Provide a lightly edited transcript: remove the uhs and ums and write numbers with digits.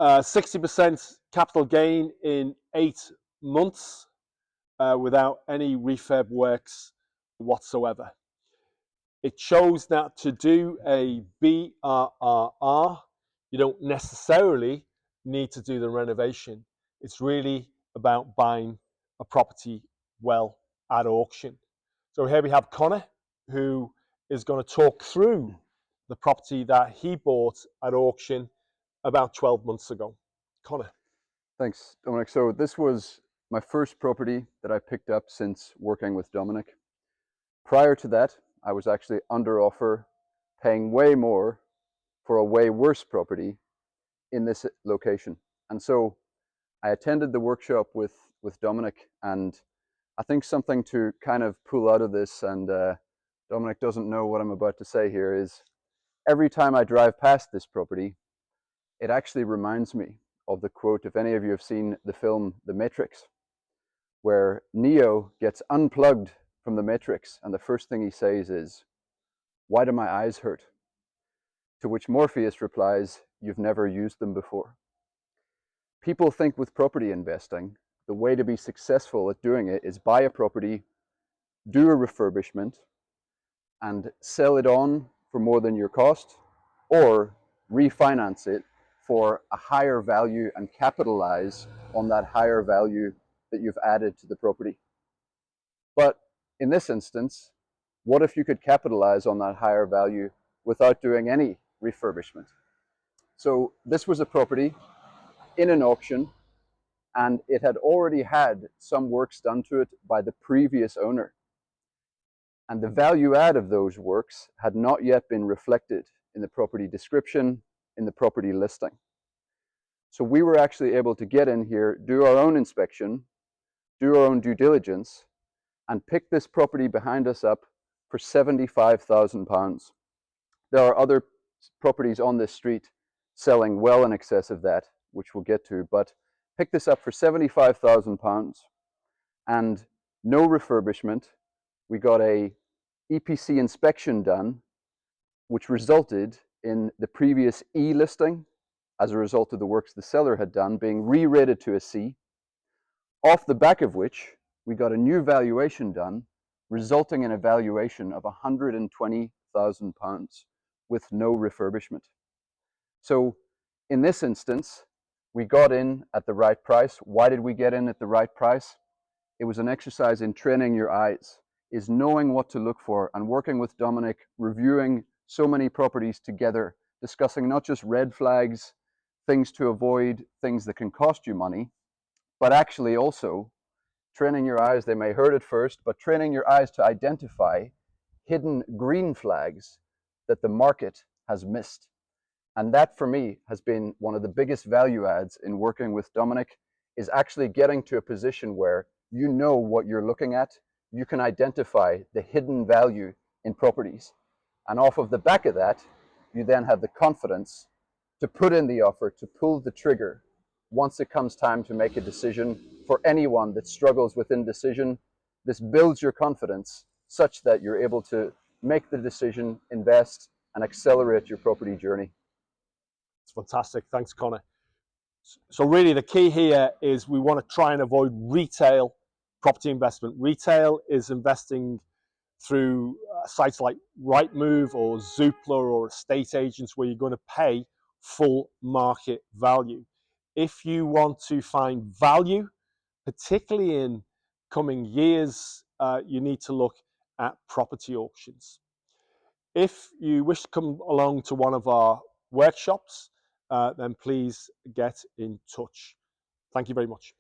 60% capital gain in 8 months without any refurb works whatsoever. It shows that to do a BRRR, you don't necessarily need to do the renovation. It's really about buying a property well at auction. So here we have Conor, who is going to talk through the property that he bought at auction about 12 months ago. Conor. Thanks, Dominic. So this was my first property that I picked up since working with Dominic. Prior to that, I was actually under offer, paying way more for a way worse property in this location. And so I attended the workshop with Dominic, and I think something to kind of pull out of this, and Dominic doesn't know what I'm about to say here, is every time I drive past this property, it actually reminds me of the quote, if any of you have seen the film The Matrix, where Neo gets unplugged from the Matrix, and the first thing he says is, "Why do my eyes hurt?" To which Morpheus replies, "You've never used them before." People think with property investing, the way to be successful at doing it is buy a property, do a refurbishment, and sell it on for more than your cost, or refinance it for a higher value and capitalize on that higher value that you've added to the property. But in this instance, what if you could capitalize on that higher value without doing any refurbishment? So this was a property in an auction, and it had already had some works done to it by the previous owner. And the value add of those works had not yet been reflected in the property description, in the property listing. So we were actually able to get in here, do our own inspection, do our own due diligence, and pick this property behind us up for £75,000. There are other properties on this street selling well in excess of that, which we'll get to, but pick this up for £75,000 and no refurbishment. We got a EPC inspection done, which resulted in the previous E listing, as a result of the works the seller had done, being re-rated to a C, off the back of which we got a new valuation done, resulting in a valuation of £120,000 with no refurbishment. So in this instance, we got in at the right price. Why did we get in at the right price? It was an exercise in training your eyes, is knowing what to look for, and working with Dominic, reviewing so many properties together, discussing not just red flags, things to avoid, things that can cost you money, but actually also training your eyes. They may hurt at first, but training your eyes to identify hidden green flags that the market has missed. And that for me has been one of the biggest value adds in working with Dominic, is actually getting to a position where you know what you're looking at. You can identify the hidden value in properties. And off of the back of that, you then have the confidence to put in the offer, to pull the trigger once it comes time to make a decision. For anyone that struggles with indecision, this builds your confidence such that you're able to make the decision, invest, and accelerate your property journey. It's fantastic. Thanks, Conor. So really the key here is we want to try and avoid retail property investment. Retail is investing through sites like Rightmove or Zoopla or estate agents, where you're going to pay full market value. If you want to find value, particularly in coming years, you need to look at property auctions. If you wish to come along to one of our workshops, then please get in touch. Thank you very much.